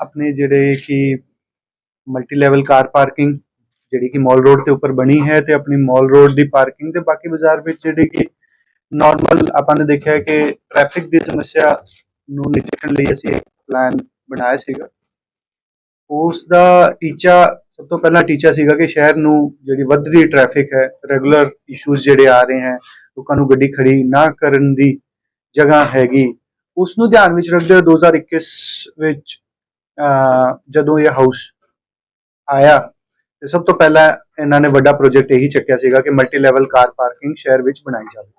अपने ਜਿਹੜੇ ਕਿ ਮਲਟੀ ਲੈਵਲ ਕਾਰ ਪਾਰਕਿੰਗ ਜਿਹੜੀ ਕਿ ਮਾਲ ਰੋਡ ਤੇ ਉੱਪਰ ਬਣੀ ਹੈ ਤੇ ਆਪਣੀ ਮਾਲ ਰੋਡ ਦੀ ਪਾਰਕਿੰਗ ਤੇ ਬਾਕੀ ਬਾਜ਼ਾਰ ਵਿੱਚ ਜਿਹੜੀ ਕਿ ਨਾਰਮਲ ਆਪਾਂ ਨੇ ਦੇਖਿਆ ਕਿ ਟ੍ਰੈਫਿਕ ਦੀ ਸਮੱਸਿਆ ਨੂੰ ਨਜਿੱਠਣ ਲਈ ਅਸੀਂ ਇੱਕ ਪਲਾਨ ਬਣਾਇਆ ਸੀਗਾ। ਉਸ ਦਾ ਟੀਚਾ ਸਭ ਤੋਂ ਪਹਿਲਾ ਟੀਚਾ ਸੀਗਾ ਕਿ ਸ਼ਹਿਰ ਨੂੰ ਜਿਹੜੀ ਵੱਧ ਰਹੀ ਟ੍ਰੈਫਿਕ ਹੈ, ਰੈਗੂਲਰ ਇਸ਼ੂਜ਼ ਜਿਹੜੇ ਆ ਰਹੇ ਹੈ, ਲੋਕਾਂ ਨੂੰ ਗੱਡੀ ਖੜੀ ਨਾ ਕਰਨ ਦੀ ਜਗ੍ਹਾ ਹੈਗੀ, ਉਸ ਨੂੰ ਧਿਆਨ ਵਿੱਚ ਰੱਖਦੇ ਹੋਏ 2021 ਵਿੱਚ ਜਦੋਂ ਇਹ ਹਾਊਸ ਆਇਆ ਤੇ ਸਭ ਤੋਂ ਪਹਿਲਾਂ ਇਹਨਾਂ ਨੇ ਵੱਡਾ ਪ੍ਰੋਜੈਕਟ ਇਹੀ ਚੱਕਿਆ ਸੀਗਾ ਕਿ ਮਲਟੀ ਲੈਵਲ ਕਾਰ ਪਾਰਕਿੰਗ ਸ਼ਹਿਰ ਵਿੱਚ ਬਣਾਈ ਜਾਵੇ।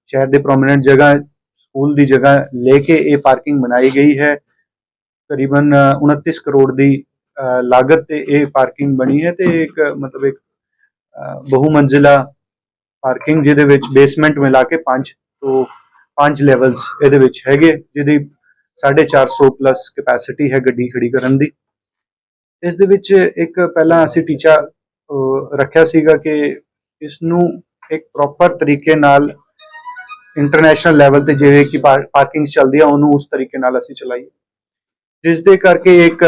ਸ਼ਹਿਰ ਦੇ ਪ੍ਰੋਮਿਨੈਂਟ ਜਗ੍ਹਾ, ਸਕੂਲ ਦੀ ਜਗ੍ਹਾ ਲੈ ਕੇ ਇਹ ਪਾਰਕਿੰਗ ਬਣਾਈ ਗਈ ਹੈ। ਤਕਰੀਬਨ 29 ਕਰੋੜ ਦੀ ਲਾਗਤ ਤੇ ਇਹ ਪਾਰਕਿੰਗ ਬਣੀ ਹੈ ਤੇ ਇੱਕ ਮਤਲਬ ਇੱਕ ਬਹੁ ਮੰਜ਼ਿਲਾ ਪਾਰਕਿੰਗ ਜਿਹਦੇ ਵਿੱਚ ਬੇਸਮੈਂਟ ਮਿਲਾ ਕੇ 5 ਤੋਂ 5 ਲੈਵਲਸ ਇਹਦੇ ਵਿੱਚ ਹੈਗੇ, ਜਿਹਦੀ 450 ਪਲੱਸ ਕੈਪੈਸਿਟੀ ਹੈ ਗੱਡੀ ਖੜੀ ਕਰਨ ਦੀ। ਇਸ ਦੇ ਵਿੱਚ ਇੱਕ ਪਹਿਲਾਂ ਅਸੀਂ ਟੀਚਾ ਰੱਖਿਆ ਸੀਗਾ ਕਿ ਇਸ ਨੂੰ ਇੱਕ ਪ੍ਰੋਪਰ ਤਰੀਕੇ ਨਾਲ ਇੰਟਰਨੈਸ਼ਨਲ ਲੈਵਲ ਤੇ ਜਿਵੇਂ ਕਿ ਪਾਰਕਿੰਗ ਚੱਲਦੀ ਆ ਉਹਨੂੰ ਉਸ ਤਰੀਕੇ ਨਾਲ ਅਸੀਂ ਚਲਾਈਏ, ਜਿਸ ਦੇ ਕਰਕੇ ਇੱਕ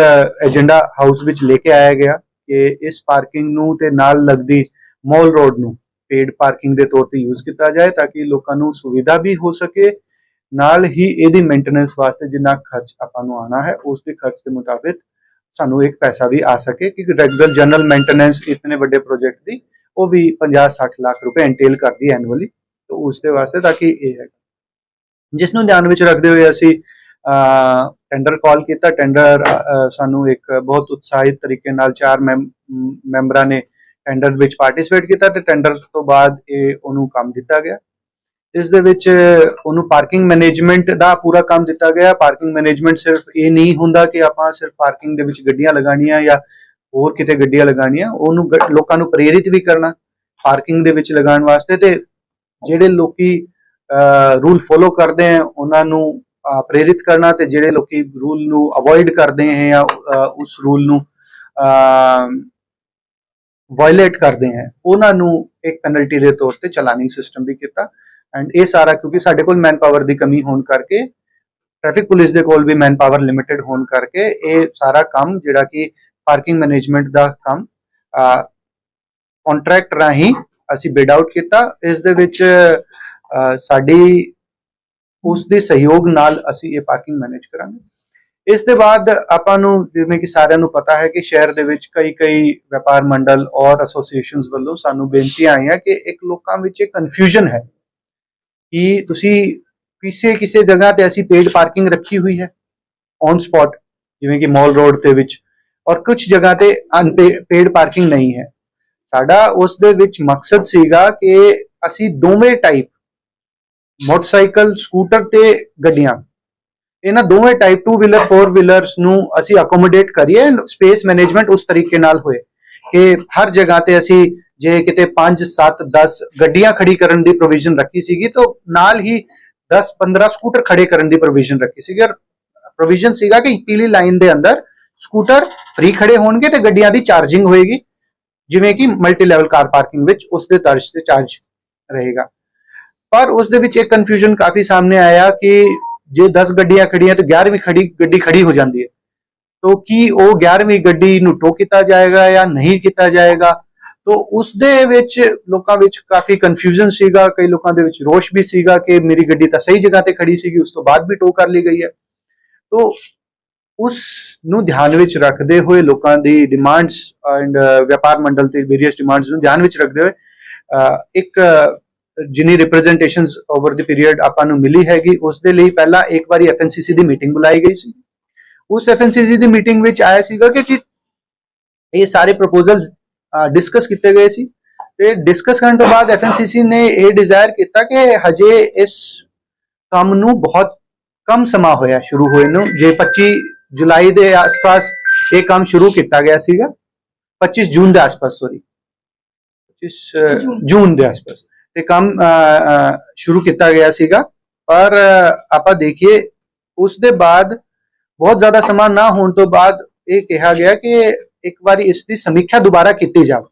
ਏਜੰਡਾ ਹਾਊਸ ਵਿੱਚ ਲੈ ਕੇ ਆਇਆ ਗਿਆ ਕਿ ਇਸ ਪਾਰਕਿੰਗ ਨੂੰ ਤੇ ਨਾਲ ਲੱਗਦੀ ਮਾਲ ਰੋਡ ਨੂੰ ਪੇਡ ਪਾਰਕਿੰਗ ਦੇ ਤੌਰ ਤੇ ਯੂਜ਼ ਕੀਤਾ ਜਾਏ ਤਾਂ ਕਿ ਲੋਕਾਂ ਨੂੰ ਸੁਵਿਧਾ ਵੀ ਹੋ ਸਕੇ, ਨਾਲ ਹੀ ਇਹਦੀ ਮੇਨਟੇਨੈਂਸ ਵਾਸਤੇ ਜਿੰਨਾ ਖਰਚ ਆਪਾਂ ਨੂੰ ਆਣਾ ਹੈ ਉਸ ਦੇ ਖਰਚ ਦੇ ਮੁਤਾਬਿਕ ਸਾਨੂੰ ਇੱਕ ਪੈਸਾ ਵੀ ਆ ਸਕੇ ਕਿ ਰੈਗੂਲਰ ਜਨਰਲ ਮੇਨਟੇਨੈਂਸ ਇਤਨੇ ਵੱਡੇ ਪ੍ਰੋਜੈਕਟ ਦੀ ਉਹ ਵੀ 50-60 ਲੱਖ ਰੁਪਏ ਐਂਟੇਲ ਕਰਦੀ ਐਨੂਅਲੀ। तो उसके वास्ते ताकि ये है जिसनों ध्यान विच रखते हुए असी टेंडर कॉल किया। टेंडर सानू एक बहुत उत्साहित तरीके नाल 4 मैंबरां ने टेंडर विच पार्टिसिपेट किया ते टेंडर तो बाद ये उन्होंने काम दिता गया। इस दे विच उन्होंने पार्किंग मैनेजमेंट दा पूरा काम दिता गया। पार्किंग मैनेजमेंट सिर्फ ये नहीं हुंदा कि आपां सिर्फ पार्किंग दे विच गड्डियां लगाणियां या होर किते गड्डियां लगाणियां, उन्होंने लोकां नूं प्रेरित भी करना पार्किंग दे विच लगाण वास्ते ते ਜਿਹੜੇ ਲੋਕੀ ਰੂਲ ਫੋਲੋ ਕਰਦੇ ਹੈ ਉਹਨਾਂ ਨੂੰ ਪ੍ਰੇਰਿਤ ਕਰਨਾ ਤੇ ਜਿਹੜੇ ਲੋਕੀ ਰੂਲ ਨੂੰ ਅਵੋਇਡ ਕਰਦੇ ਹੈ ਜਾਂ ਉਸ ਰੂਲ ਨੂੰ ਵਾਇਲੇਟ ਕਰਦੇ ਹੈ ਉਹਨਾਂ ਨੂੰ ਇੱਕ ਪੈਨਲਟੀ ਦੇ ਤੌਰ ਤੇ ਚਲਾਨਿੰਗ ਸਿਸਟਮ ਵੀ ਕੀਤਾ। ਐਂਡ ਇਹ ਸਾਰਾ ਕਿਉਂਕਿ ਸਾਡੇ ਕੋਲ ਮੈਨ ਪਾਵਰ ਦੀ ਕਮੀ ਹੋਣ ਕਰਕੇ, ਟ੍ਰੈਫਿਕ ਪੁਲਿਸ ਦੇ ਕੋਲ ਵੀ ਮੈਨ ਪਾਵਰ ਲਿਮਿਟਡ ਹੋਣ ਕਰਕੇ ਇਹ ਸਾਰਾ ਕੰਮ ਜਿਹੜਾ ਕਿ ਪਾਰਕਿੰਗ ਮੈਨੇਜਮੈਂਟ ਦਾ ਕੰਮ ਕੰਟਰੈਕਟ ਰਾਹੀਂ ਅਸੀਂ ਬਿਡ ਆਊਟ ਕੀਤਾ। ਇਸ ਦੇ ਵਿੱਚ ਸਾਡੀ ਉਸ ਦੇ ਸਹਿਯੋਗ ਨਾਲ ਅਸੀਂ ਇਹ ਪਾਰਕਿੰਗ ਮੈਨੇਜ ਕਰਾਂਗੇ। ਇਸ ਦੇ ਬਾਅਦ ਆਪਾਂ ਨੂੰ ਜਿਵੇਂ ਕਿ ਸਾਰਿਆਂ ਨੂੰ ਪਤਾ ਹੈ ਕਿ ਸ਼ਹਿਰ ਦੇ ਵਿੱਚ ਕਈ ਵਪਾਰ ਮੰਡਲ ਔਰ ਐਸੋਸੀਏਸ਼ਨਸ ਵੱਲੋਂ ਸਾਨੂੰ ਬੇਨਤੀਆਂ ਆਈਆਂ ਕਿ ਇੱਕ ਲੋਕਾਂ ਵਿੱਚ ਇੱਕ ਕਨਫਿਊਜ਼ਨ ਹੈ ਕਿ ਤੁਸੀਂ ਕਿਸੇ ਜਗ੍ਹਾ ਤੇ ਅਸੀਂ ਪੇਡ ਪਾਰਕਿੰਗ ਰੱਖੀ ਹੋਈ ਹੈ ਔਨ ਸਪੌਟ ਜਿਵੇਂ ਕਿ ਮਾਲ ਰੋਡ ਦੇ ਵਿੱਚ, ਔਰ ਕੁਝ ਜਗ੍ਹਾ ਤੇ ਅਨਪੇਡ ਪਾਰਕਿੰਗ ਨਹੀਂ ਹੈ। ਸਾਡਾ ਉਸ ਦੇ ਵਿੱਚ ਮਕਸਦ ਸੀਗਾ ਕਿ ਅਸੀਂ ਦੋਵੇਂ ਟਾਈਪ ਮੋਟਰਸਾਈਕਲ, ਸਕੂਟਰ ਤੇ ਗੱਡੀਆਂ, ਇਹਨਾਂ ਦੋਵੇਂ ਟਾਈਪ 2 ਵੀਲਰ 4 ਵੀਲਰਸ ਨੂੰ ਅਸੀਂ ਅਕੋਮੋਡੇਟ ਕਰੀਏ। ਸਪੇਸ ਮੈਨੇਜਮੈਂਟ ਉਸ ਤਰੀਕੇ ਨਾਲ ਹੋਏ ਕਿ ਹਰ ਜਗ੍ਹਾ ਤੇ ਅਸੀਂ ਜੇ ਕਿਤੇ 5, 7, 10 ਗੱਡੀਆਂ ਖੜੀ ਕਰਨ ਦੀ ਪ੍ਰੋਵੀਜ਼ਨ ਰੱਖੀ ਸੀਗੀ ਤਾਂ ਨਾਲ ਹੀ 10-15 ਸਕੂਟਰ ਖੜੇ ਕਰਨ ਦੀ ਪ੍ਰੋਵੀਜ਼ਨ ਰੱਖੀ ਸੀਗੀ। ਔਰ ਪ੍ਰੋਵੀਜ਼ਨ ਸੀਗਾ ਕਿ ਪੀਲੀ ਲਾਈਨ ਦੇ ਅੰਦਰ ਸਕੂਟਰ ਫ੍ਰੀ ਖੜੇ ਹੋਣਗੇ ਤੇ ਗੱਡੀਆਂ ਦੀ ਚਾਰਜਿੰਗ ਹੋਏਗੀ ਜਿਵੇਂ ਕਿ ਮਲਟੀ ਲੈਵਲ ਕਾਰ ਪਾਰਕਿੰਗ ਵਿੱਚ ਉਸ ਦੇ ਤਰਜ਼ ਤੇ ਚਾਰਜ ਰਹੇਗਾ। ਪਰ ਉਸ ਦੇ ਵਿੱਚ ਇੱਕ ਕਨਫਿਊਜ਼ਨ ਕਾਫੀ ਸਾਹਮਣੇ ਆਇਆ ਕਿ ਜੇ 10 ਗੱਡੀਆਂ ਖੜੀਆਂ ਤਾਂ 11ਵੀਂ ਗੱਡੀ ਖੜੀ ਹੋ ਜਾਂਦੀ ਹੈ, ਤਾਂ ਕੀ ਉਹ 11ਵੀਂ ਗੱਡੀ ਨੂੰ ਟੋ ਕੀਤਾ ਜਾਏਗਾ ਜਾਂ ਨਹੀਂ ਕੀਤਾ ਜਾਏਗਾ। ਤਾਂ ਉਸ ਦੇ ਵਿੱਚ ਲੋਕਾਂ ਵਿੱਚ ਕਾਫੀ ਕਨਫਿਊਜ਼ਨ ਸੀਗਾ, ਕਈ ਲੋਕਾਂ ਦੇ ਵਿੱਚ ਰੋਸ਼ ਵੀ ਸੀਗਾ ਕਿ ਮੇਰੀ ਗੱਡੀ ਤਾਂ ਸਹੀ ਜਗ੍ਹਾ ਤੇ ਖੜੀ ਸੀਗੀ, ਉਸ ਤੋਂ ਬਾਅਦ ਵੀ ਟੋ ਕਰ ਲਈ ਗਈ ਹੈ। ਤਾਂ ਉਸ ਨੂੰ ਧਿਆਨ ਵਿੱਚ ਰੱਖਦੇ ਹੋਏ ਲੋਕਾਂ ਦੀ ਡਿਮਾਂਡਸ ਐਂਡ ਵਪਾਰ ਮੰਡਲ ਤੇ ਵੇਰੀਅਸ ਡਿਮਾਂਡਸ ਨੂੰ ਧਿਆਨ ਵਿੱਚ ਰੱਖਦੇ ਹੋਏ ਇੱਕ ਜਿੰਨੀ ਰਿਪਰੈਜ਼ੈਂਟੇਸ਼ਨਸ ਓਵਰ ਦੀ ਪੀਰੀਅਡ ਆਪਾਂ ਨੂੰ ਮਿਲੀ ਹੈਗੀ ਉਸ ਦੇ ਲਈ ਪਹਿਲਾਂ ਇੱਕ ਵਾਰੀ ਐਫਐਨਸੀਸੀ ਦੀ ਮੀਟਿੰਗ ਬੁਲਾਈ ਗਈ ਸੀ। ਉਸ ਐਫਐਨਸੀਸੀ ਦੀ ਮੀਟਿੰਗ ਵਿੱਚ ਆਇਆ ਸੀਗਾ ਕਿ ਇਹ ਸਾਰੇ ਪ੍ਰਪੋਜ਼ਲਸ ਡਿਸਕਸ ਕੀਤੇ ਗਏ ਸੀ ਤੇ ਡਿਸਕਸ ਕਰਨ ਤੋਂ ਬਾਅਦ ਐਫਐਨਸੀਸੀ ਨੇ ਇਹ ਡਿਜ਼ਾਇਰ ਕੀਤਾ ਕਿ ਹਜੇ ਇਸ ਕੰਮ ਨੂੰ ਬਹੁਤ ਕਮ ਸਮਾਂ ਹੋਇਆ ਸ਼ੁਰੂ ਹੋਏ ਨੂੰ। ਜੇ 25 ਜੁਲਾਈ ਦੇ ਆਸ-ਪਾਸ ਇਹ ਕੰਮ ਸ਼ੁਰੂ ਕੀਤਾ ਗਿਆ ਸੀਗਾ, 25 ਜੂਨ ਦੇ ਆਸ-ਪਾਸ, ਸੌਰੀ 25 ਜੂਨ ਦੇ ਆਸ-ਪਾਸ ਤੇ ਕੰਮ ਸ਼ੁਰੂ ਕੀਤਾ ਗਿਆ ਸੀਗਾ। ਪਰ ਆਪਾਂ ਦੇਖੀਏ ਉਸ ਦੇ ਬਾਅਦ ਬਹੁਤ ਜ਼ਿਆਦਾ ਸਮਾਂ ਨਾ ਹੋਣ ਤੋਂ ਬਾਅਦ ਇਹ ਕਿਹਾ ਗਿਆ ਕਿ ਇੱਕ ਵਾਰੀ ਇਸ ਦੀ ਸਮੀਖਿਆ ਦੁਬਾਰਾ ਕੀਤੀ ਜਾਵੇ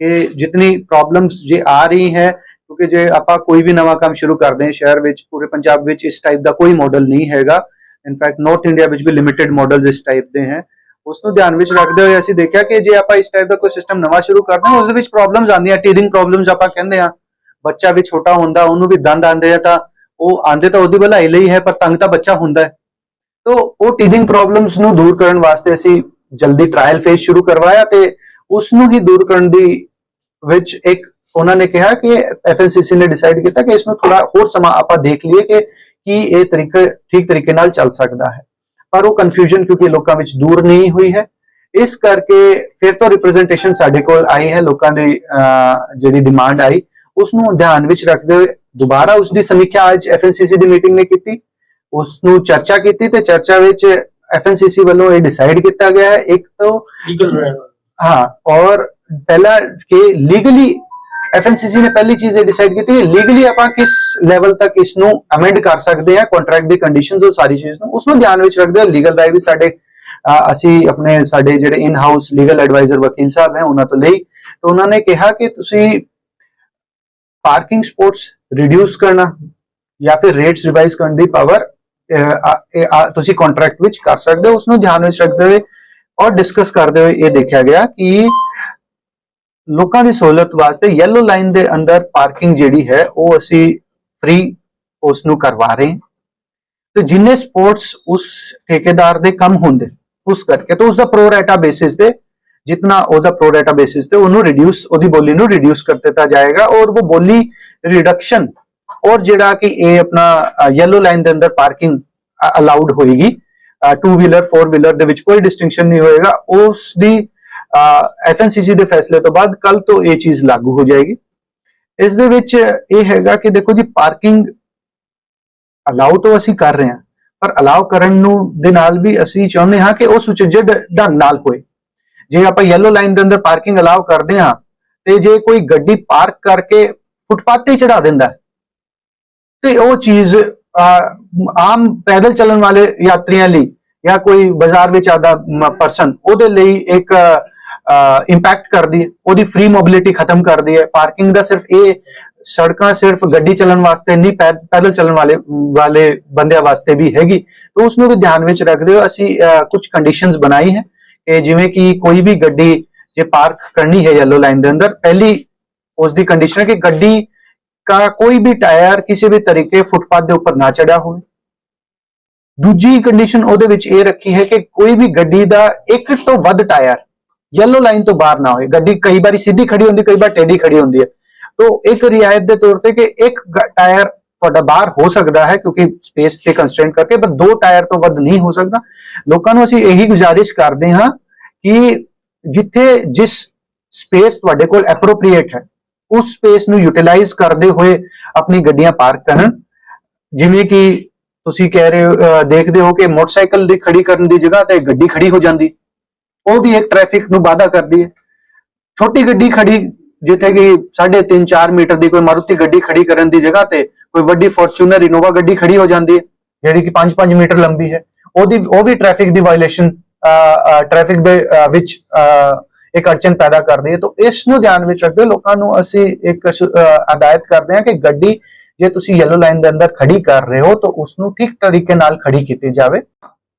ਕਿ ਜਿਤਨੀ ਪ੍ਰੋਬਲਮਸ ਜੇ ਆ ਰਹੀ ਹੈ, ਕਿਉਂਕਿ ਜੇ ਆਪਾਂ ਕੋਈ ਵੀ ਨਵਾਂ ਕੰਮ ਸ਼ੁਰੂ ਕਰਦੇ ਹਾਂ ਸ਼ਹਿਰ ਵਿੱਚ, ਪੂਰੇ ਪੰਜਾਬ ਵਿੱਚ ਇਸ ਟਾਈਪ ਦਾ ਕੋਈ ਮਾਡਲ ਨਹੀਂ ਹੈਗਾ ਇਨਫੈਕਟ ਨਾਰਥ ਇੰਡੀਆ ਵਿੱਚ ਵੀ ਲਿਮਿਟਿਡ ਮਾਡਲਸ ਇਸ ਟਾਈਪ ਦੇ ਹੈ। ਉਸ ਨੂੰ ਧਿਆਨ ਵਿੱਚ ਰੱਖਦੇ ਹੋਏ ਅਸੀਂ ਦੇਖਿਆ ਕਿ ਜੇ ਆਪਾਂ ਇਸ ਟਾਈਪ ਦਾ ਕੋਈ ਸਿਸਟਮ ਨਵਾਂ ਸ਼ੁਰੂ ਕਰਦੇ ਹਾਂ ਉਸ ਦੇ ਵਿੱਚ ਪ੍ਰੋਬਲਮਸ ਆਉਂਦੀਆਂ, ਟੀਥਿੰਗ ਪ੍ਰੋਬਲਮਸ ਆਪਾਂ ਕਹਿੰਦੇ ਆ। ਬੱਚਾ ਵੀ ਛੋਟਾ ਹੁੰਦਾ ਉਹਨੂੰ ਵੀ ਦੰਦ ਆਉਂਦੇ ਆ, ਤਾਂ ਉਹ ਆਉਂਦੇ ਤਾਂ ਉਹਦੀ ਭਲਾਈ ਲਈ ਹੈ ਪਰ ਤੰਗ ਤਾਂ ਬੱਚਾ ਹੁੰਦਾ ਹੈ। तो वो टीथिंग प्रॉब्लम्स ਨੂੰ दूर करने वास्ते ਅਸੀਂ जल्दी ट्रायल फेज शुरू करवाया ਤੇ ਉਸ ਨੂੰ ਹੀ दूर ਕਰਨ ਦੀ ਵਿੱਚ ਇੱਕ ਉਹਨਾਂ ਨੇ ਕਿਹਾ ਕਿ FNCC ਨੇ ਡਿਸਾਈਡ ਕੀਤਾ ਕਿ ਇਸ ਨੂੰ ਥੋੜਾ ਹੋਰ ਸਮਾਂ ਆਪਾਂ ਦੇਖ ਲਈਏ ਕਿ ਕੀ ਇਹ ਤਰੀਕਾ ਠੀਕ ਤਰੀਕੇ ਨਾਲ ਚੱਲ ਸਕਦਾ ਹੈ। ਪਰ ਉਹ ਕਨਫਿਊਜ਼ਨ ਕਿਉਂਕਿ ਲੋਕਾਂ ਵਿੱਚ ਦੂਰ ਨਹੀਂ ਹੋਈ ਹੈ, ਇਸ ਕਰਕੇ ਫਿਰ ਤੋਂ ਰਿਪਰੈਜ਼ੈਂਟੇਸ਼ਨ ਸਾਡੇ ਕੋਲ ਆਈ ਹੈ। ਲੋਕਾਂ ਦੀ ਜਿਹੜੀ ਡਿਮਾਂਡ ਆਈ ਉਸ ਨੂੰ ਧਿਆਨ ਵਿੱਚ ਰੱਖਦੇ ਹੋਏ ਦੁਬਾਰਾ ਉਸ ਦੀ ਸਮੀਖਿਆ ਅੱਜ FNCC ਦੀ ਮੀਟਿੰਗ ਨੇ ਕੀਤੀ, ਉਸ ਨੂੰ ਚਰਚਾ ਕੀਤੀ ਤੇ ਚਰਚਾ ਵਿੱਚ FNCC ਵੱਲੋਂ ਇਹ ਡਿਸਾਈਡ ਕੀਤਾ ਗਿਆ ਹੈ ਇੱਕ ਤੋਂ हाँ, और पहला कि लीगली FNCC ने पहली चीज डिसाइड की थी लीगली ਆਪਾਂ किस ਲੈਵਲ ਤੱਕ ਇਸ ਨੂੰ ਅਮੈਂਡ ਕਰ ਸਕਦੇ ਹਾਂ, ਕੰਟਰੈਕਟ ਦੀ ਕੰਡੀਸ਼ਨਸ ਉਹ ਸਾਰੀ ਚੀਜ਼ ਨੂੰ ਉਸ ਨੂੰ ਧਿਆਨ ਵਿੱਚ ਰੱਖਦੇ ਹੋਏ ਲੀਗਲ ਰਾਏ ਵੀ ਅਸੀਂ ਆਪਣੇ ਸਾਡੇ ਜਿਹੜੇ ਇਨ ਹਾਊਸ ਲੀਗਲ ਐਡਵਾਈਜ਼ਰ ਵਕੀਲ ਸਾਹਿਬ ਹੈ ਉਹਨਾਂ ਤੋਂ ਲਈ, ਤਾਂ ਉਹਨਾਂ ਨੇ ਕਿਹਾ ਕਿ ਤੁਸੀਂ ਪਾਰਕਿੰਗ ਸਪੋਰਟਸ ਰਿਡਿਊਸ ਕਰਨਾ ਜਾਂ ਫਿਰ ਰੇਟਸ ਰਿਵਾਈਜ਼ ਕਰਨ ਦੀ ਪਾਵਰ ਤੁਸੀਂ ਕੰਟਰੈਕਟ ਵਿੱਚ ਕਰ ਸਕਦੇ ਹੋ। ਉਸ ਨੂੰ ਧਿਆਨ ਵਿੱਚ ਰੱਖਦੇ ਹੋਏ और डिस्कस करते हुए ये देखा गया कि लोगों की सहूलत वास्ते येलो लाइन के अंदर पार्किंग जिहड़ी है वो असी फ्री उसनू करवा रहे हैं। तो जिन्ने स्पोर्ट्स उस ठेकेदार दे कम होंगे उस करके तो उसका प्रोरेटा बेसिस ते जितना ओदा प्रोरेटा बेसिस ते उन्होंने रिड्यूस ओदी बोली नू रिड्यूस कर दिता जाएगा और वो बोली रिडक्शन और जिहड़ा कि ये अपना येलो लाइन के अंदर पार्किंग अलाउड होएगी, टू व्हीलर फोर व्हीलर ਦੇ ਵਿੱਚ ਕੋਈ ਡਿਸਟਿੰਕਸ਼ਨ ਨਹੀਂ ਹੋਏਗਾ। ਉਸ ਦੀ FNCC ਦੇ ਫੈਸਲੇ ਤੋਂ ਬਾਅਦ ਕੱਲ ਤੋਂ ਇਹ ਚੀਜ਼ ਲਾਗੂ ਹੋ ਜਾਏਗੀ। ਇਸ ਦੇ ਵਿੱਚ ਇਹ ਹੈਗਾ ਕਿ ਦੇਖੋ ਜੀ ਪਾਰਕਿੰਗ ਅਲਾਉ ਤਾਂ ਅਸੀਂ ਕਰ ਰਹੇ ਹਾਂ ਪਰ ਅਲਾਉ ਕਰਨ ਨੂੰ ਦੇ ਨਾਲ ਵੀ ਅਸੀਂ ਚਾਹੁੰਦੇ ਹਾਂ ਕਿ ਉਹ ਸੁਚੱਜੇ ਢੰਗ ਨਾਲ ਹੋਏ। ਜੇ ਆਪਾਂ ਯੈਲੋ ਲਾਈਨ ਦੇ ਅੰਦਰ ਪਾਰਕਿੰਗ ਅਲਾਉ ਕਰਦੇ ਹਾਂ ਤੇ ਜੇ ਕੋਈ ਗੱਡੀ ਪਾਰਕ ਕਰਕੇ ਫੁੱਟਪਾਥ ਤੇ ਚੜਾ ਦਿੰਦਾ ਤੇ ਉਹ ਚੀਜ਼ आम पैदल चलन वाले यात्रियों ਲਈ या कोई बाजार ਵਿੱਚ ਆਦਾ ਪਰਸਨ ਉਹਦੇ ਲਈ ਇੱਕ ਇੰਪੈਕਟ ਕਰਦੀ ਹੈ, ਉਹਦੀ ਫ੍ਰੀ ਮੋਬਿਲਿਟੀ ਖਤਮ ਕਰਦੀ ਹੈ। ਪਾਰਕਿੰਗ ਦਾ ਸਿਰਫ ਇਹ ਸੜਕਾਂ ਸਿਰਫ ਗੱਡੀ ਚੱਲਣ ਵਾਸਤੇ ਨਹੀਂ, ਪੈਦਲ ਚੱਲਣ ਵਾਲੇ ਬੰਦਿਆਂ ਵਾਸਤੇ ਵੀ ਹੈਗੀ। ਤਾਂ ਉਸ ਨੂੰ ਵੀ ਧਿਆਨ ਵਿੱਚ ਰੱਖਦੇ ਹੋ ਅਸੀਂ ਕੁਝ ਕੰਡੀਸ਼ਨਸ ਬਣਾਈ ਹੈ ਕਿ ਜਿਵੇਂ ਕਿ ਕੋਈ ਵੀ ਗੱਡੀ ਜੇ ਪਾਰਕ ਕਰਨੀ ਹੈ येलो ਲਾਈਨ ਦੇ ਅੰਦਰ, ਪਹਿਲੀ ਉਸ ਦੀ ਕੰਡੀਸ਼ਨ ਹੈ ਕਿ ਗੱਡੀ का कोई भी टायर किसी भी तरीके फुटपाथ के उपर ना चढ़ा हो। दूजी कंडीशन ओदे विच ये रखी है कि कोई भी गड्डी दा एक तो वध टायर येलो लाइन तो बाहर ना हो। गड्डी कई बार सीधी खड़ी होंदी, कई बार टेढ़ी खड़ी होंदी है, तो एक रियायत के तौर पे कि एक टायर तुहाडा बाहर हो सकता है क्योंकि स्पेस ते कंस्ट्रेंट करके, पर दो टायर तो वध नहीं हो सकता। लोकां नूं असीं यही गुजारिश करदे हां कि जिथे जिस स्पेस तुहाडे कोल एप्रोप्रिएट है उस स्पेस ਨੂੰ ਯੂਟਿਲਾਈਜ਼ ਕਰਦੇ ਹੋਏ ਆਪਣੀ ਗੱਡੀਆਂ ਪਾਰਕ ਕਰਨ। ਜਿਵੇਂ ਕਿ ਤੁਸੀਂ ਕਹਿ ਰਹੇ ਹੋ ਦੇਖਦੇ ਹੋ ਕਿ ਮੋਟਰਸਾਈਕਲ ਦੀ ਖੜੀ ਕਰਨ ਦੀ ਜਗ੍ਹਾ ਤੇ ਗੱਡੀ ਖੜੀ ਹੋ ਜਾਂਦੀ, ਉਹ ਵੀ ਇੱਕ ਟ੍ਰੈਫਿਕ ਨੂੰ ਬਾਧਾ ਕਰਦੀ ਹੈ। ਛੋਟੀ ਗੱਡੀ ਖੜੀ ਜਿੱਥੇ ਕਿ 3.5-4 ਮੀਟਰ ਦੀ ਕੋਈ ਮਾਰੂਤੀ ਗੱਡੀ ਖੜੀ ਕਰਨ ਦੀ ਜਗ੍ਹਾ ਤੇ ਕੋਈ ਵੱਡੀ ਫੋਰਚੂਨਰ ਇਨੋਵਾ ਗੱਡੀ ਖੜੀ ਹੋ ਜਾਂਦੀ ਹੈ ਜਿਹੜੀ ਕਿ 5-5 ਮੀਟਰ ਲੰਬੀ ਹੈ, ਉਹ ਵੀ ਟ੍ਰੈਫਿਕ ਦੀ ਵਾਇਲੇਸ਼ਨ ਟ੍ਰੈਫਿਕ ਦੇ ਵਿੱਚ एक अड़चन पैदा कर रही है। तो इस ध्यान में रखते लोगों को असी एक हदायत करते हैं कि गड्डी जे तुसी येलो लाइन के अंदर खड़ी कर रहे हो तो उसनू ठीक तरीके नाल खड़ी की जाए।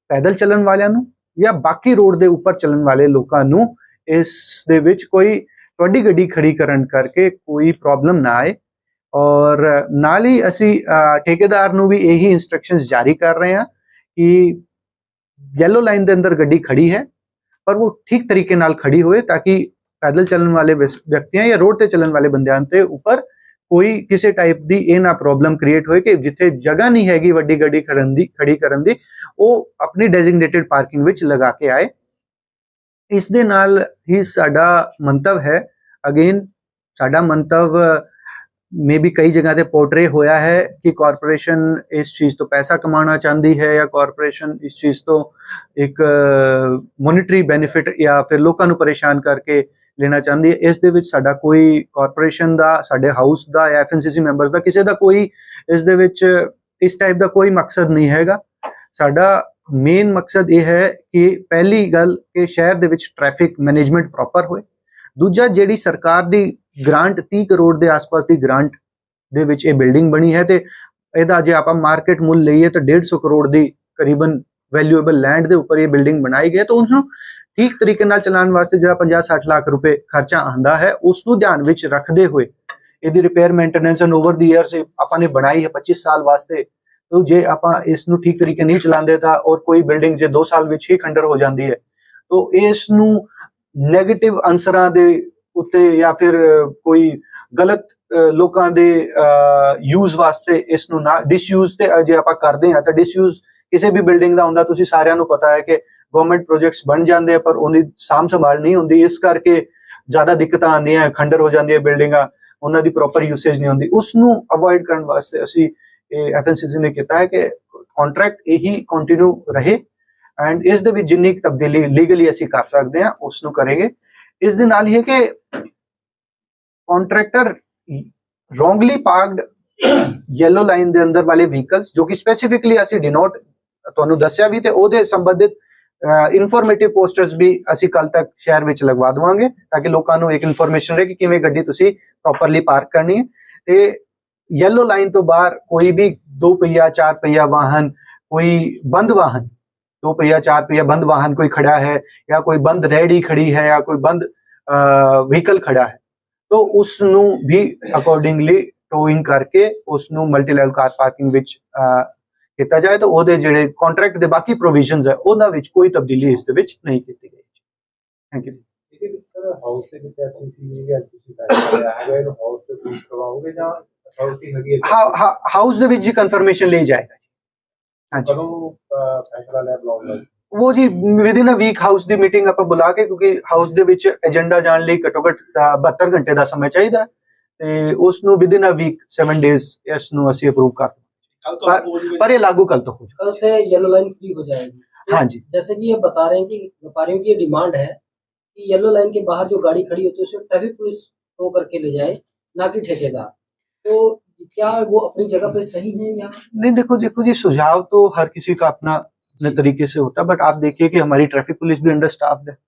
पैदल चलन वालियां नू या बाकी रोड के उपर चलन वाले लोगों नू इस दे विच कोई तुहाडी गड्डी खड़ी करन करके कोई प्रॉब्लम ना आए। और नाल ही असी ठेकेदार नू भी यही इंस्ट्रक्शंस जारी कर रहे हैं कि येलो लाइन के अंदर गड्डी खड़ी है पर वो ठीक तरीके नाल खड़ी होए ताकि पैदल चलन वाले व्यक्तियां या रोड ते चलन वाले बंदियां ते ऊपर कोई किसी टाइप दी ये ना प्रॉब्लम क्रिएट होए कि जिथे जगह नहीं हैगी वड्डी गड्डी खड़ी करन दी वो अपनी डेजिग्नेटेड पार्किंग विच लगा के आए। इस दे नाल ही साडा मंतव है, अगेन साडा मंतव में भी कई जगह पे पोर्ट्रे होया है कि कॉरपोरेशन इस चीज़ तो पैसा कमाना चाहती है या कॉरपोरेशन इस चीज़ तो एक मॉनिटरी बेनिफिट या फिर लोगों को परेशान करके लेना चाहती है। इस दे विच साडा कोई कॉरपोरेशन दा, साडे हाउस दा या FNCC मैंबर्स दा किसी दा कोई इस दे विच इस टाइप दा कोई मकसद नहीं हैगा। साडा मेन मकसद ये है कि पहली गल कि शहर दे विच ट्रैफिक मैनेजमेंट प्रॉपर होए। दूजा जिहड़ी सरकार दी ग्रांट 30 करोड़ के आसपास की ग्रांट दे विच ये बिल्डिंग बनी है तो ਇਹਦਾ ਜੇ ਆਪਾਂ ਮਾਰਕੀਟ ਮੁੱਲ ਲਈਏ ਤਾਂ 150 ਕਰੋੜ ਦੀ करीबन वैल्यूएबल लैंड ਦੇ ਉੱਪਰ ਇਹ ਬਿਲਡਿੰਗ ਬਣਾਈ ਗਈ ਹੈ। ਤਾਂ ਉਸ ਨੂੰ ਠੀਕ ਤਰੀਕੇ ਨਾਲ ਚਲਾਉਣ ਵਾਸਤੇ ਜਿਹੜਾ 50-60 ਲੱਖ ਰੁਪਏ ਖਰਚਾ ਆਂਦਾ ਹੈ ਉਸ ਨੂੰ ਧਿਆਨ ਵਿੱਚ ਰੱਖਦੇ ਹੋਏ ਇਹਦੀ repair maintenance and over the years ਆਪਾਂ ਨੇ ਬਣਾਈ ਹੈ 25 ਸਾਲ ਵਾਸਤੇ। तो जे ਆਪਾਂ ਇਸ ਨੂੰ ਠੀਕ ਤਰੀਕੇ ਨਹੀਂ ਚਲਾਉਂਦੇ ਤਾਂ ਔਰ ਕੋਈ ਬਿਲਡਿੰਗ ਜੇ 2 ਸਾਲ ਵਿੱਚ ਹੀ ਖੰਡਰ ਹੋ ਜਾਂਦੀ ਹੈ तो ਇਸ ਨੂੰ ਨੈਗੇਟਿਵ ਅਨਸਰਾਂ ਦੇ ਉੱਤੇ ਜਾਂ ਫਿਰ ਕੋਈ ਗਲਤ ਲੋਕਾਂ ਦੇ ਯੂਜ਼ ਵਾਸਤੇ ਇਸ ਨੂੰ ਨਾ ਡਿਸਯੂਜ਼ ਤੇ ਜੇ ਆਪਾਂ ਕਰਦੇ ਹਾਂ ਤਾਂ ਡਿਸਯੂਜ਼ ਕਿਸੇ ਵੀ ਬਿਲਡਿੰਗ ਦਾ ਹੁੰਦਾ। ਤੁਸੀਂ ਸਾਰਿਆਂ ਨੂੰ ਪਤਾ ਹੈ ਕਿ ਗਵਰਨਮੈਂਟ ਪ੍ਰੋਜੈਕਟਸ ਬਣ ਜਾਂਦੇ ਆ ਪਰ ਉਹਦੀ ਸਾਂਭ ਸੰਭਾਲ ਨਹੀਂ ਹੁੰਦੀ, ਇਸ ਕਰਕੇ ਜ਼ਿਆਦਾ ਦਿੱਕਤਾਂ ਆਉਂਦੀਆਂ, ਖੰਡਰ ਹੋ ਜਾਂਦੀਆਂ ਬਿਲਡਿੰਗਾਂ, ਉਹਨਾਂ ਦੀ ਪ੍ਰੋਪਰ ਯੂਸੇਜ ਨਹੀਂ ਹੁੰਦੀ। ਉਸ ਨੂੰ ਅਵੋਇਡ ਕਰਨ ਵਾਸਤੇ ਅਸੀਂ FNCC ਨੇ ਕੀਤਾ ਹੈ ਕਿ ਕੰਟਰੈਕਟ ਇਹੀ ਕੰਟੀਨਿਊ ਰਹੇ ਐਂਡ ਇਸ ਦੇ ਵਿੱਚ ਜਿੰਨੀ ਤਬਦੀਲੀ ਲੀਗਲੀ ਅਸੀਂ ਕਰ ਸਕਦੇ ਹਾਂ ਉਸ ਨੂੰ ਕਰਾਂਗੇ। ਇਸ ਦੇ ਨਾਲ ਹੀ ਹੈ ਕਿ ਕੰਟਰੈਕਟਰ ਰੋਂਗਲੀ ਪਾਰਕਡ ਯੈਲੋ ਲਾਈਨ ਦੇ ਅੰਦਰ ਵਾਲੇ ਵਹੀਕਲਸ ਜੋ ਕਿ ਸਪੈਸੀਫਿਕਲੀ ਅਸੀਂ ਡਿਨੋਟ ਤੁਹਾਨੂੰ ਦੱਸਿਆ ਵੀ ਤੇ ਉਹਦੇ ਸੰਬੰਧਿਤ ਇਨਫੋਰਮੇਟਿਵ ਪੋਸਟਰਸ ਵੀ ਅਸੀਂ ਕੱਲ ਤੱਕ ਸ਼ਹਿਰ ਵਿੱਚ ਲਗਵਾ ਦਵਾਂਗੇ ਤਾਂ ਕਿ ਲੋਕਾਂ ਨੂੰ ਇੱਕ ਇਨਫੋਰਮੇਸ਼ਨ ਰਹੇ ਕਿ ਕਿਵੇਂ ਗੱਡੀ ਤੁਸੀਂ ਪ੍ਰੋਪਰਲੀ ਪਾਰਕ ਕਰਨੀ ਹੈ। ਤੇ येलो लाइन तो बाहर कोई भी 2 पहिया 4 पहिया वाहन, कोई बंद वाहन 2 पहिया 4 पहिया बंद वाहन कोई खड़ा है या कोई बंद रेहड़ी खड़ी है या कोई बंद व्हीकल खड़ा है तो उसनू भी अकॉर्डिंगली टोइंग करके उसनू मल्टी लेवल कार पार्किंग विच किया जाए तो ਉਹਦੇ ਜਿਹੜੇ ਕੰਟਰੈਕਟ ਦੇ ਬਾਕੀ ਪ੍ਰੋਵੀਜ਼ਨਸ ਹੈ ਉਹਨਾਂ ਵਿੱਚ ਕੋਈ ਤਬਦੀਲੀ ਇਸ ਦੇ ਵਿੱਚ ਨਹੀਂ ਕੀਤੀ ਗਈ। Thank you. ਸਰ ਹਾਊਸ ਦੇ ਵਿੱਚ FCC ਜਾਂ ਤੁਸੀਂ ਪੈਸਾ ਹੈਗਾ ਇਹਨੂੰ ਹਾਊਸ ਤੇ ਪ੍ਰੂਫ ਕਰਵਾਓਗੇ ਜਾਂ हाउस ਦੇ ਵਿੱਚ ਜੀ ਕਨਫਰਮੇਸ਼ਨ ਲਈ ਜਾਏਗਾ। ਹਾਂਜੀ ਕਦੋਂ ਫੈਸਲਾ ਲੈ ਬੁਲਾਉਂਗਾ वो जी within a week house ਦੀ ਮੀਟਿੰਗ ਆਪਾਂ ਬੁਲਾ ਕੇ ਕਿਉਂਕਿ ਹਾਊਸ ਦੇ ਵਿੱਚ ਏਜੰਡਾ ਜਾਣ ਲਈ ਘੱਟੋ ਘੱਟ 72 ਘੰਟੇ ਦਾ ਸਮਾਂ ਚਾਹੀਦਾ ਤੇ ਉਸ ਨੂੰ within a week 7 days ਇਸ ਨੂੰ ਅਸੀਂ ਅਪਰੂਵ ਕਰ पर ये लागू कल तो हो जाएगा। कल से येलो लाइन फ्री हो जाएगी। हाँ जी, जैसे कि ये बता रहे हैं कि व्यापारियों की ये डिमांड है कि येलो लाइन के बाहर जो गाड़ी खड़ी होती है उसे ट्रैफिक पुलिस टो करके ले जाए, ना कि ठेकेदार। तो क्या वो अपनी जगह पे सही है या नहीं? देखो जी सुझाव तो हर किसी का अपना अपने तरीके से होता है बट आप देखिए कि हमारी ट्रैफिक पुलिस भी अंडर स्टाफ्ड है,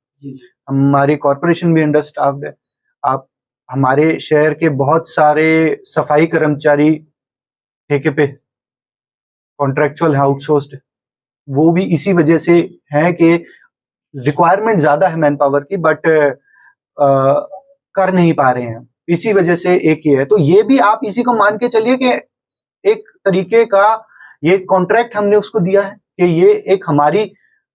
हमारी कॉर्पोरेशन भी अंडर स्टाफ्ड है। आप हमारे शहर के बहुत सारे सफाई कर्मचारी ठेके पे कॉन्ट्रेक्चुअल आउटसोर्स्ड वो भी इसी वजह से है कि रिक्वायरमेंट ज्यादा है मैन पावर की बट कर नहीं पा रहे हैं, इसी वजह से एक ये है। तो ये भी आप इसी को मान के चलिए कि एक तरीके का ये कॉन्ट्रैक्ट हमने उसको दिया है कि ये एक हमारी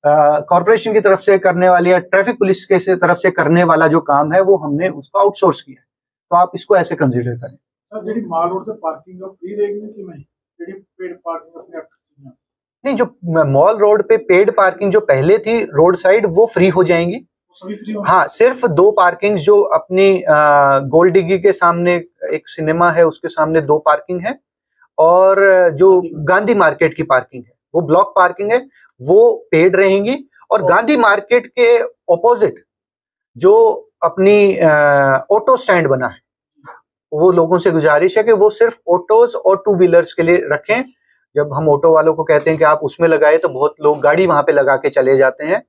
कॉर्पोरेशन की तरफ से करने वाली या ट्रैफिक पुलिस के तरफ से करने वाला जो काम है वो हमने उसको आउटसोर्स किया है। तो आप इसको ऐसे कंसिडर करें। सर जी माल रोड से पार्किंग फ्री रहेगी कि नहीं? पेड पार्किंग अपने नहीं, जो मॉल रोड पे पेड पार्किंग जो पहले थी रोड साइड वो फ्री हो जाएंगी, सभी फ्री हो। हाँ, सिर्फ 2 पार्किंग्स जो अपनी गोल्ड डिगी के सामने एक सिनेमा है उसके सामने 2 पार्किंग है और जो गांधी मार्केट की पार्किंग है वो ब्लॉक पार्किंग है वो पेड रहेंगी। और गांधी मार्केट के ऑपोजिट जो अपनी ऑटो स्टैंड बना है वो लोगों से गुजारिश है कि वो सिर्फ ऑटोज और 2 व्हीलर्स के लिए रखें। जब हम ऑटो वालों को कहते हैं कि आप उसमें लगाए तो बहुत लोग गाड़ी वहां पे लगा के चले जाते हैं,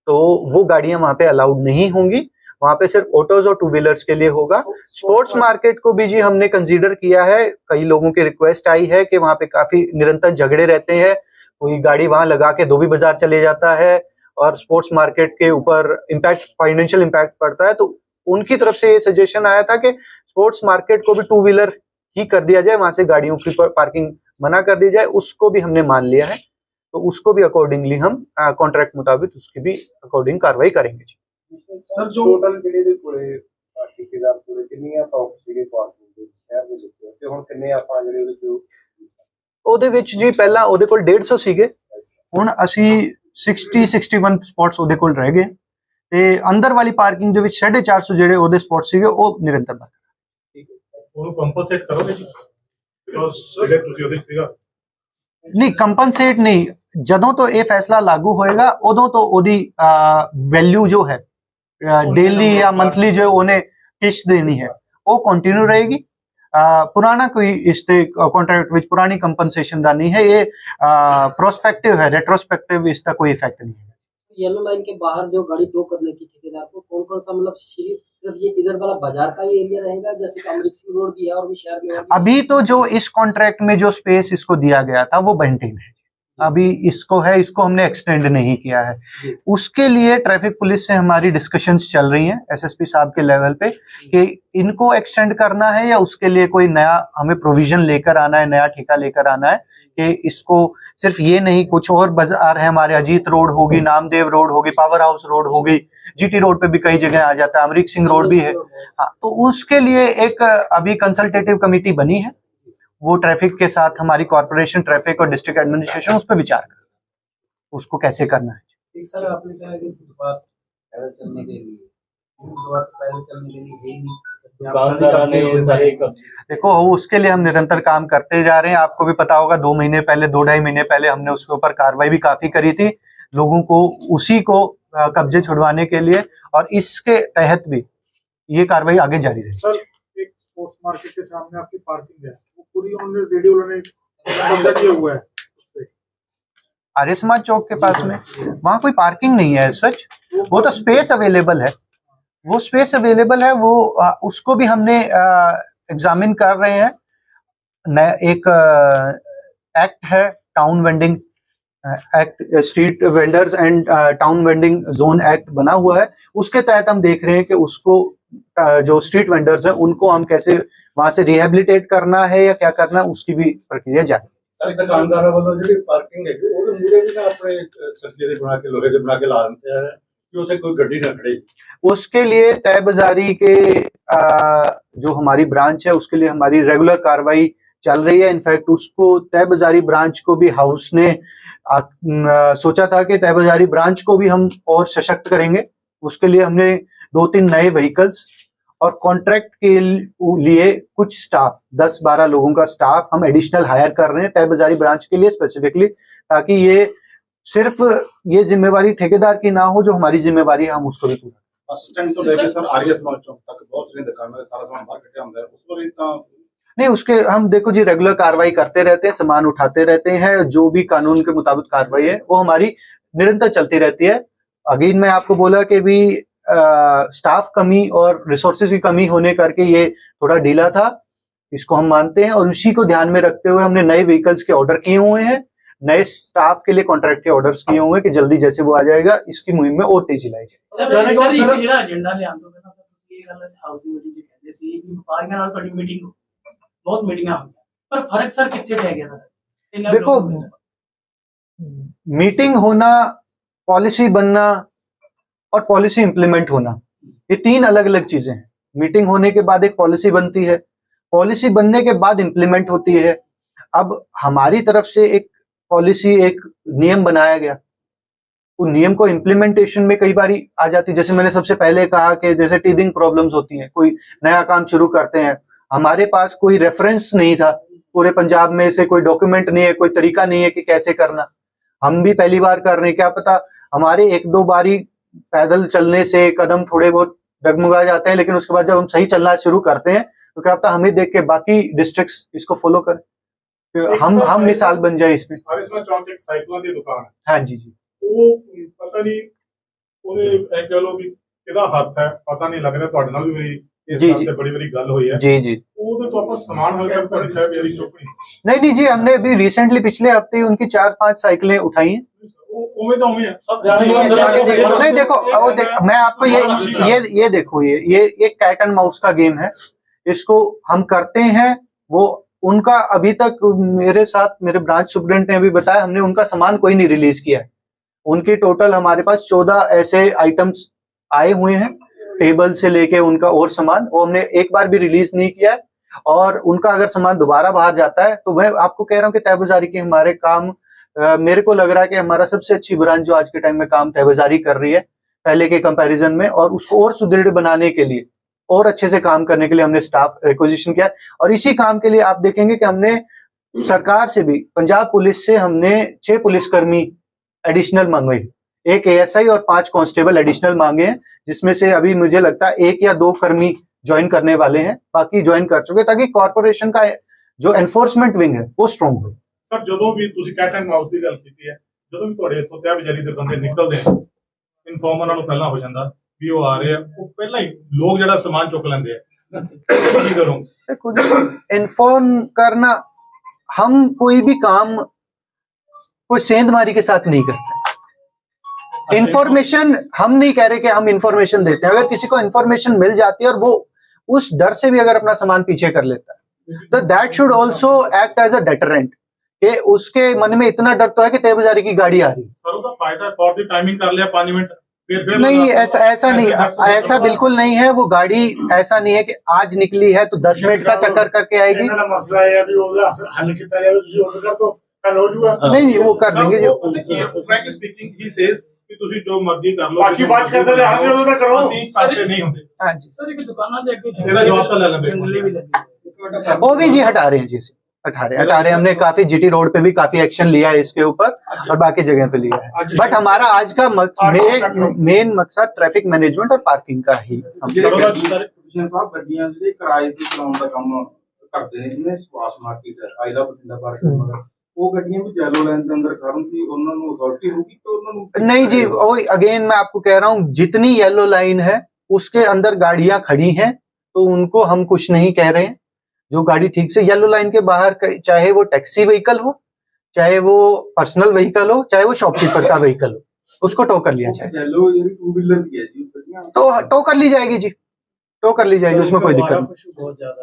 तो वो गाड़ियां वहां पे अलाउड नहीं होंगी, वहां पे सिर्फ ऑटोज और 2 व्हीलर्स के लिए होगा। स्पोर्ट्स मार्केट को भी जी हमने कंसीडर किया है, कई लोगों की रिक्वेस्ट आई है कि वहां पे काफी निरंतर झगड़े रहते हैं, कोई गाड़ी वहां लगा के धोबी बाजार चले जाता है और स्पोर्ट्स मार्केट के ऊपर इम्पैक्ट फाइनेंशियल इम्पैक्ट पड़ता है। तो उनकी तरफ से ये सजेशन आया था कि स्पोर्ट्स मार्केट को भी 2 व्हीलर ही कर दिया जाए, वहां से गाड़ियों की पार्किंग मना कर दी जाए। उसको भी हमने मान लिया है तो उसको भी अकॉर्डिंगली हम कॉन्ट्रैक्ट मुताबिक उसकी भी अकॉर्डिंग कार्रवाई करेंगे। सर जो टोटल ਜਿਹੜੇ ਦੇ ਕੋਲੇ ਠੇਕੇਦਾਰ ਕੋਲੇ ਕਿੰਨੀਆਂ ਟੌਪ ਸੀਗੇ ਪਾਰਕਿੰਗ ਦੇ ਸ਼ਹਿਰ ਦੇ ਵਿੱਚ ਤੇ ਹੁਣ ਕਿੰਨੇ ਆਪਾਂ ਜਿਹੜੇ ਉਹਦੇ ਵਿੱਚ ਜੀ ਪਹਿਲਾਂ ਉਹਦੇ ਕੋਲ 150 ਸੀਗੇ, ਹੁਣ ਅਸੀਂ 61 ਸਪੌਟਸ ਉਹਦੇ ਕੋਲ ਰਹਿ ਗਏ ਤੇ ਅੰਦਰ ਵਾਲੀ ਪਾਰਕਿੰਗ ਦੇ ਵਿੱਚ 450 ਜਿਹੜੇ ਉਹਦੇ ਸਪੌਟ ਸੀਗੇ ਉਹ ਨਿਰੰਤਰ ਬਣ ਗਏ। ਠੀਕ ਹੈ, ਉਹਨੂੰ ਕੰਪਨਸੇਟ ਕਰੋਗੇ ਜੀ ਬਿਕੋਜ਼ ਜਿਹੜੇ ਤੁਸੀਂ ਉਹਦੇ ਸੀਗਾ ਨਹੀਂ ਕੰਪਨਸੇਟ ਨਹੀਂ, ਜਦੋਂ ਤੋਂ ਇਹ ਫੈਸਲਾ ਲਾਗੂ ਹੋਏਗਾ ਉਦੋਂ ਤੋਂ ਉਹਦੀ ਵੈਲਿਊ ਜੋ ਹੈ डेली या मंथली जो उन्हें किस्त देनी है वो कंटिन्यू रहेगी। पुराना कोई इससे कॉन्ट्रैक्ट विच पुरानी कंपनसेशन का नहीं है, ये प्रोस्पेक्टिव है, रेट्रोस्पेक्टिव इसका कोई इफेक्ट नहीं है। येलो लाइन के बाहर जो गाड़ी टो करने की ठेकेदार को कौन सा मतलब सिर्फ ये इधर वाला बाजार का ही एरिया रहेगा जैसे कि अमृतसर रोड भी है और भी शहर में? अभी तो जो इस कॉन्ट्रैक्ट में जो स्पेस इसको दिया गया था वो मेंटेन है, अभी इसको है, इसको हमने एक्सटेंड नहीं किया है। जी। उसके लिए ट्रैफिक पुलिस से हमारी डिस्कशंस चल रही हैं एसएसपी साहब के लेवल पे कि इनको एक्सटेंड करना है या उसके लिए कोई नया हमें प्रोविजन लेकर आना है, नया ठेका लेकर आना है कि इसको सिर्फ ये नहीं, कुछ और बाजार है हमारे, अजीत रोड होगी, नामदेव रोड होगी, पावर हाउस रोड होगी, जीटी रोड पे भी कई जगह आ जाता है, अमरीक सिंह रोड भी है। हाँ, तो उसके लिए एक अभी कंसल्टेटिव कमेटी बनी है, वो ट्रैफिक के साथ हमारी कॉर्पोरेशन ट्रैफिक और डिस्ट्रिक्ट एडमिनिस्ट्रेशन उस पर विचार कर, उसको कैसे करना है। एक सर आपने कहा कि फुटपाथ पैदल चलने के लिए, फुटपाथ पैदल चलने के लिए है ही नहीं, दुकानदार ने ये सारे कब्जे। देखो, उसके लिए हम निरंतर काम करते जा रहे हैं। आपको भी पता होगा 2 महीने पहले, 2-2.5 महीने पहले हमने उसके ऊपर कार्रवाई भी काफी करी थी, लोगों को उसी को कब्जे छुड़वाने के लिए, और इसके तहत भी ये कार्रवाई आगे जारी रहेगी। सर, एक स्पोर्ट्स मार्केट के सामने आपकी पार्किंग है, वो पूरी उन्होंने रेडियो ने कब्जा किया हुआ है। आर्य समाज चौक के पास में वहां कोई पार्किंग नहीं है सच, वो तो स्पेस अवेलेबल है, वो स्पेस अवेलेबल है, वो उसको भी हमने एग्जामिन कर रहे हैं। नया एक एक्ट है, town vending act, street vendors and town vending zone act बना हुआ है, उसके तहत हम देख रहे हैं कि उसको जो स्ट्रीट वेंडर्स हैं उनको हम कैसे वहां से रिहेबिलिटेट करना है या क्या करना है, उसकी भी प्रक्रिया जारी। सर, दुकानदारा वालों जी पार्किंग है वो मूरे भी ना अपने सब्जी दे बना के लोहे दे बना के ला देते हैं कि उसे कोई गड्डी ना खड़े। उसके लिए तय बाजारी के जो हमारी ब्रांच है उसके लिए हमारी रेगुलर कार्रवाई चल रही है। इनफैक्ट उसको तय बाजारी ब्रांच को भी हाउस ने सोचा था कि तय बाजारी ब्रांच को भी हम और सशक्त करेंगे। उसके लिए हमने 2-3 नए व्हीकल्स और कॉन्ट्रैक्ट के लिए कुछ स्टाफ, 10-12 लोगों का स्टाफ हम एडिशनल हायर कर रहे हैं तय बाजारी ब्रांच के लिए स्पेसिफिकली, ताकि ये सिर्फ ये जिम्मेवारी ठेकेदार की ना हो, जो हमारी जिम्मेवारी है हम उसको भी पूरा। असिस्टेंट तो लेके सर आर्य समाज चौक तक बहुत सारी दुकानें सारा सामान बाहर कटे होता है, उस पर इतना नहीं, उसके हम देखो जी रेगुलर कार्रवाई करते रहते हैं, सामान उठाते रहते हैं, जो भी कानून के मुताबिक कार्रवाई है वो हमारी निरंतर चलती रहती है। अगेन मैं आपको बोला कि भी स्टाफ कमी और रिसोर्सेज की कमी होने करके ये थोड़ा ढीला था, इसको हम मानते हैं, और उसी को ध्यान में रखते हुए हमने नए व्हीकल्स के ऑर्डर किए हुए हैं, नए स्टाफ के लिए कॉन्ट्रैक्ट के ऑर्डर्स किए हुए हैं कि जल्दी जैसे वो आ जाएगा इसकी मुहिम में और तेजी लाई जाए। ਸਰ ਇੱਕ ਜਿਹੜਾ ਏਜੰਡਾ ਲਿਆਂਦਾ ਪਹਿਲਾਂ ਤੁਸੀਂ ਇਹ ਗੱਲ ਹਾਊਸਿੰਗ ਮੀਟਿੰਗ ਚ ਕਹਿੰਦੇ ਸੀ ਕਿ ਵਪਾਰੀਆਂ ਨਾਲ ਤੁਹਾਡੀ ਮੀਟਿੰਗ ਬਹੁਤ ਮੀਟਿੰਗਾਂ ਹੋਈਆਂ, ਪਰ ਫਰਕ ਸਰ ਕਿੱਥੇ ਪੈ ਗਿਆ ਸਰ? देखो, मीटिंग होना, पॉलिसी बनना और पॉलिसी इंप्लीमेंट होना, ये 3 अलग अलग चीजें हैं। मीटिंग होने के बाद एक पॉलिसी बनती है, पॉलिसी बनने के बाद इंप्लीमेंट होती है। अब हमारी तरफ से एक पॉलिसी, एक नियम बनाया गया, उन नियम को इम्प्लीमेंटेशन में कई बार आ जाती, जैसे मैंने सबसे पहले कहा कि जैसे टीदिंग प्रॉब्लम्स होती हैं, कोई नया काम शुरू करते हैं, हमारे पास कोई रेफरेंस नहीं था, पूरे पंजाब में से कोई डॉक्यूमेंट नहीं है, कोई तरीका नहीं है कि कैसे करना, हम भी पहली बार कर रहे हैं, क्या पता हमारे 1-2 बारी पैदल चलने से कदम थोड़े बहुत डगमगा जाते हैं, लेकिन उसके बाद जब हम सही चलना शुरू करते हैं तो क्या पता हमें देख के बाकी डिस्ट्रिक्ट्स इसको फॉलो करें, तो हम मिसाल बन जाए इसमें। आर्य समाज चौक एक साइकिलों की दुकान है, हाँ जी जी, ਉਹ ਪਤਾ ਨਹੀਂ ਉਹਦੇ ਇਹ ਕਹ ਲੋ ਵੀ ਕਿਹਦਾ ਹੱਥ ਹੈ, ਪਤਾ ਨਹੀਂ ਲੱਗਦਾ। ਤੁਹਾਡੇ ਨਾਲ ਵੀ ਮੇਰੀ ਇਸ ਜੀ, ਗੱਲ ਤੇ ਬੜੀ ਬੜੀ ਗੱਲ ਹੋਈ ਹੈ जी जी। ਉਹਦੇ ਤੋਂ ਆਪਾਂ ਸਮਾਨ ਹਲਕਾ ਕਰ ਲਿਆ, ਮੇਰੀ ਚੁੱਪ ਨਹੀਂ नहीं जी, हमने अभी रिसेंटली पिछले हफ्ते ही उनकी 4-5 साइकिलें उठाई हैं। ਉਹ ਉਵੇਂ ਤਾਂ ਉਵੇਂ ਹੈ ਸਭ ਜਾਣੇ नहीं देखो, मैं आपको ये देखो, ये कैट एंड माउस का गेम है, इसको हम करते हैं। वो उनका अभी तक मेरे साथ मेरे ब्रांच सुप्रिटेंडेंट ने अभी बताया, हमने उनका सामान कोई नहीं रिलीज किया है। उनकी टोटल हमारे पास 14 ऐसे आइटम्स आए हुए हैं, टेबल से लेके उनका और सामान, वो हमने एक बार भी रिलीज नहीं किया है। और उनका अगर सामान दोबारा बाहर जाता है तो मैं आपको कह रहा हूँ कि तहबाजारी के हमारे काम, मेरे को लग रहा है कि हमारा सबसे अच्छी ब्रांच जो आज के टाइम में काम तहबाजारी कर रही है पहले के कंपैरिजन में, और उसको और सुदृढ़ बनाने के लिए और अच्छे से काम करने के लिए हमने स्टाफ रिक्विजिशन किया। और इसी काम के लिए आप देखेंगे कि हमने सरकार से भी, पंजाब पुलिस से हमने 6 पुलिसकर्मी एडिशनल मंगवाई, 1 ASI और 5 कांस्टेबल एडिशनल मांगे हैं, जिसमें से अभी मुझे लगता है 1 या 2 कर्मी ज्वाइन करने वाले हैं, बाकी ज्वाइन कर चुके, ताकि कॉर्पोरेशन का जो एनफोर्समेंट विंग है वो स्ट्रॉन्ग हो। ਸਰ ਜਦੋਂ ਵੀ ਤੁਸੀਂ ਕੈਟ ਐਂਡ ਮਾਊਸ ਦੀ ਗੱਲ ਕੀਤੀ ਹੈ, ਜਦੋਂ ਵੀ ਤੁਹਾਡੇ ਇੱਥੋਂ ਤਹਿਬਾਜ਼ਾਰੀ ਦੇ ਬੰਦੇ ਨਿਕਲਦੇ ਆ, ਇਨਫੋਰਮ ਉਹਨਾਂ ਨੂੰ ਪਹਿਲਾਂ ਹੋ ਜਾਂਦਾ ਵੀ ਉਹ ਆ ਰਹੇ ਆ, ਉਹ ਪਹਿਲਾਂ ਹੀ ਲੋਕ ਜਿਹੜਾ ਸਮਾਨ ਚੁੱਕ ਲੈਂਦੇ ਆ, ਕੀ ਕਰੋ? इन्फॉर्म करना, हम कोई भी काम कोई सेंधमारी के साथ नहीं करते। इंफॉर्मेशन हम नहीं कह रहे कि हम इंफॉर्मेशन देते हैं, अगर किसी को इंफॉर्मेशन मिल जाती है और वो उस डर से भी अगर अपना सामान पीछे कर लेता है, तो that should also act as a deterrent, कि उसके मन में इतना डर तो है कि 13,000 की गाड़ी आ रही है। सर उसका फायदा फॉर द टाइमिंग कर लिया 5 मिनट फिर नहीं, ऐसा नहीं, ऐसा बिल्कुल नहीं है। वो गाड़ी ऐसा नहीं है कि आज निकली है तो 10 मिनट का चक्कर करके आएगी। ਇਹਨਾਂ ਦਾ ਮਸਲਾ ਇਹ ਹੈ ਵੀ ਉਹਦਾ ਹੱਲ ਕੀਤਾ ਜਾਵੇ, ਤੁਸੀਂ ਆਰਡਰ ਕਰ ਦਿਓ, ਕੱਲ ਹੋ ਜਾਊਗਾ। नहीं, वो कर देंगे जो फ्रैंकली स्पीकिंग ही सेज ਕਿ ਤੁਸੀਂ ਜੋ ਮਰਜ਼ੀ ਕਰ ਲਓ, ਬਾਕੀ ਬਾਤ ਕਰਦੇ ਰਹੇ ਹਾਂ ਉਦੋਂ ਤੱਕ ਕਰੋ। ਅਸੀਂ ਪਾਸੇ ਨਹੀਂ ਹੁੰਦੇ। हाँ जी, ਸਰ ਇੱਕ ਦੁਕਾਨਾਂ ਦੇ ਅੱਗੇ ਇਹਦਾ ਜਵਾਬ ਤਾਂ ਲੈ ਲੈਂਦੇ। ਜੰਗਲੇ ਵੀ ਲੱਗੇ वो भी जी हटा रहे हैं जी, हटा रहे हैं। हमने काफी जीटी रोड पे भी काफी एक्शन लिया है इसके ऊपर और बाकी जगह पे लिया है। बट हमारा आज का मेन मकसद ट्रैफिक मैनेजमेंट और पार्किंग का ही। ਕਮਿਸ਼ਨਰ ਸਾਹਿਬ ਗੱਡੀਆਂ ਜਿਹੜੇ ਕਿਰਾਏ ਤੇ ਚਲਾਉਣ ਦਾ ਕੰਮ ਕਰਦੇ ਨੇ, ਜਿਵੇਂ ਸਵਾਸ ਮਾਰਕੀਟ ਹੈ, ਆਈਲਾ ਬਠਿੰਡਾ ਪਾਰਕਿੰਗ ਵਗੈਰਾ, ਉਹ ਗੱਡੀਆਂ ਵੀ ਜੈਲੋ ਲਾਈਨ ਦੇ ਅੰਦਰ ਖੜਨ ਸੀ, ਉਹਨਾਂ ਨੂੰ ਅਥਾਰਟੀ ਹੋਊਗੀ ਕਿ ਉਹਨਾਂ ਨੂੰ? नहीं जी, वो अगेन मैं आपको कह रहा हूँ, जितनी येलो लाइन है उसके अंदर गाड़ियां खड़ी हैं तो उनको हम कुछ नहीं कह रहे हैं। जो गाड़ी ठीक से येलो लाइन के बाहर, चाहे वो टैक्सी व्हीकल हो, चाहे वो पर्सनल व्हीकल हो, चाहे वो शॉपकीपर का व्हीकल हो, उसको टो कर लिया जाए। ਜੈਲੋ ਜਿਹੜੀ 2 ਵੀਲਰ ਦੀ ਹੈ ਜੀ, ਉਹ ਗੱਡੀਆਂ तो टो कर ली जाएगी जी, टो कर ली जाएगी, उसमें कोई दिक्कत नहीं। बहुत ज्यादा